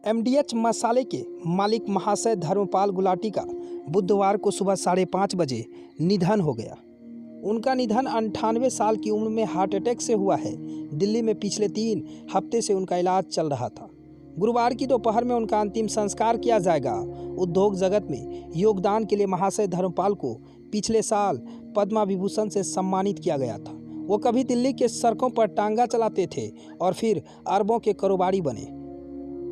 एमडीएच मसाले के मालिक महाशय धर्मपाल गुलाटी का बुधवार को सुबह 5:30 बजे निधन हो गया। उनका निधन 98 साल की उम्र में हार्ट अटैक से हुआ है। दिल्ली में पिछले 3 हफ्ते से उनका इलाज चल रहा था। गुरुवार की दोपहर में उनका अंतिम संस्कार किया जाएगा। उद्योग जगत में योगदान के लिए महाशय धर्मपाल को पिछले साल पद्मा विभूषण से सम्मानित किया गया था। वो कभी दिल्ली के सड़कों पर टांगा चलाते थे और फिर अरबों के कारोबारी बने।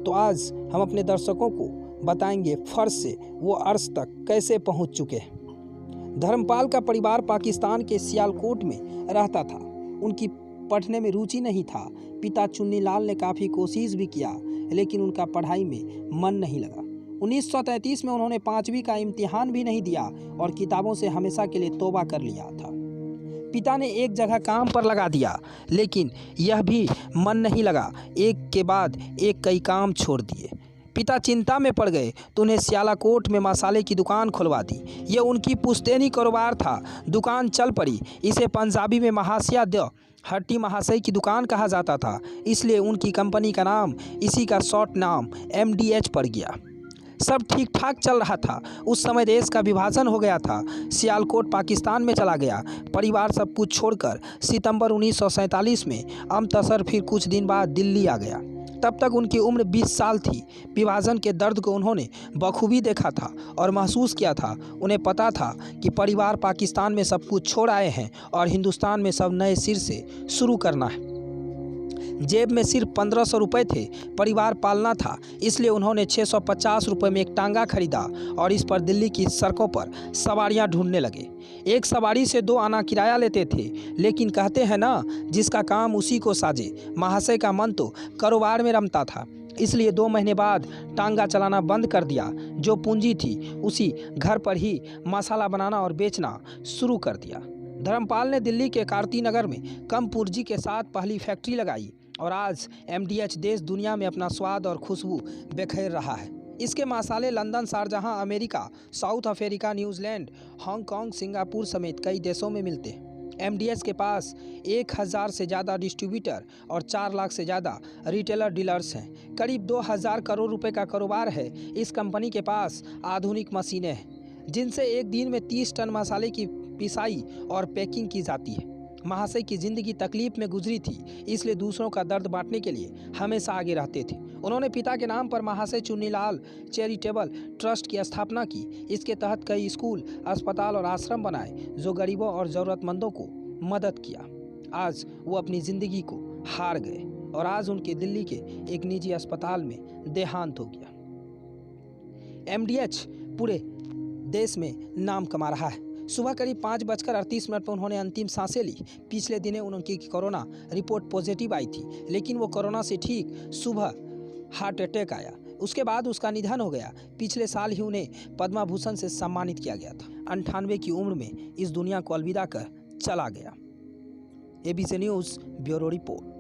तो आज हम अपने दर्शकों को बताएंगे फर्श से वो अर्श तक कैसे पहुंच चुके हैं। धर्मपाल का परिवार पाकिस्तान के सियालकोट में रहता था। उनकी पढ़ने में रुचि नहीं था। पिता चुन्नीलाल ने काफ़ी कोशिश भी किया, लेकिन उनका पढ़ाई में मन नहीं लगा। 1933 में उन्होंने 5वीं का इम्तिहान भी नहीं दिया और किताबों से हमेशा के लिए तौबा कर लिया था। पिता ने एक जगह काम पर लगा दिया, लेकिन यह भी मन नहीं लगा। एक के बाद एक कई काम छोड़ दिए। पिता चिंता में पड़ गए तो उन्हें सियालकोट में मसाले की दुकान खुलवा दी। यह उनकी पुश्तैनी कारोबार था। दुकान चल पड़ी। इसे पंजाबी में महाशया द हट्टी महाशय की दुकान कहा जाता था, इसलिए उनकी कंपनी का नाम इसी का शॉर्ट नाम एमडीएच पड़ गया। सब ठीक ठाक चल रहा था। उस समय देश का विभाजन हो गया था। सियालकोट पाकिस्तान में चला गया। परिवार सब कुछ छोड़कर सितंबर 1947 में अमतसर फिर कुछ दिन बाद दिल्ली आ गया। तब तक उनकी उम्र 20 साल थी। विभाजन के दर्द को उन्होंने बखूबी देखा था और महसूस किया था। उन्हें पता था कि परिवार पाकिस्तान में सब कुछ छोड़ आए हैं और हिंदुस्तान में सब नए सिर से शुरू करना है। जेब में सिर्फ 1500 रुपये थे। परिवार पालना था, इसलिए उन्होंने 650 रुपये में एक टांगा खरीदा और इस पर दिल्ली की सड़कों पर सवारियां ढूंढने लगे। एक सवारी से 2 आना किराया लेते थे, लेकिन कहते हैं ना, जिसका काम उसी को साजे। महाशय का मन तो कारोबार में रमता था, इसलिए 2 महीने बाद टांगा चलाना बंद कर दिया। जो पूंजी थी उसी घर पर ही मसाला बनाना और बेचना शुरू कर दिया। धर्मपाल ने दिल्ली के कार्ती नगर में कम पूंजी के साथ पहली फैक्ट्री लगाई और आज एमडीएच देश दुनिया में अपना स्वाद और खुशबू बिखेर रहा है। इसके मसाले London, शारजहां, America, south Africa, New Zealand, Hong Kong, Singapore समेत कई देशों में मिलते हैं। एमडीएच के पास 1000 से ज़्यादा डिस्ट्रीब्यूटर और 4 लाख से ज़्यादा रिटेलर डीलर्स हैं। करीब 2000 करोड़ रुपए का कारोबार है। इस कंपनी के पास आधुनिक मशीनें हैं, जिनसे एक दिन में 30 टन मसाले की पिसाई और पैकिंग की जाती है। महाशय की ज़िंदगी तकलीफ में गुजरी थी, इसलिए दूसरों का दर्द बांटने के लिए हमेशा आगे रहते थे। उन्होंने पिता के नाम पर महाशय चुन्नीलाल चैरिटेबल ट्रस्ट की स्थापना की। इसके तहत कई स्कूल, अस्पताल और आश्रम बनाए, जो गरीबों और ज़रूरतमंदों को मदद किया। आज वो अपनी ज़िंदगी को हार गए और आज उनके दिल्ली के एक निजी अस्पताल में देहांत हो गया। एमडीएच पूरे देश में नाम कमा रहा है। सुबह करीब 5:38 पर उन्होंने अंतिम सांसें ली। पिछले दिनों उनकी कोरोना रिपोर्ट पॉजिटिव आई थी, लेकिन वो कोरोना से ठीक सुबह हार्ट अटैक आया। उसके बाद उसका निधन हो गया। पिछले साल ही उन्हें पद्मा भूषण से सम्मानित किया गया था। 98 की उम्र में इस दुनिया को अलविदा कर चला गया। ABC news bureau report.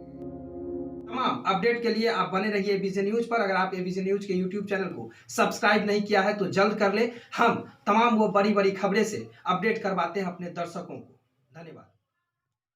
तमाम अपडेट के लिए आप बने रहिए एबीसी न्यूज पर। अगर आप एबीसी न्यूज के यूट्यूब चैनल को सब्सक्राइब नहीं किया है तो जल्द कर ले। हम तमाम वो बड़ी बड़ी खबरें से अपडेट करवाते हैं अपने दर्शकों को। धन्यवाद।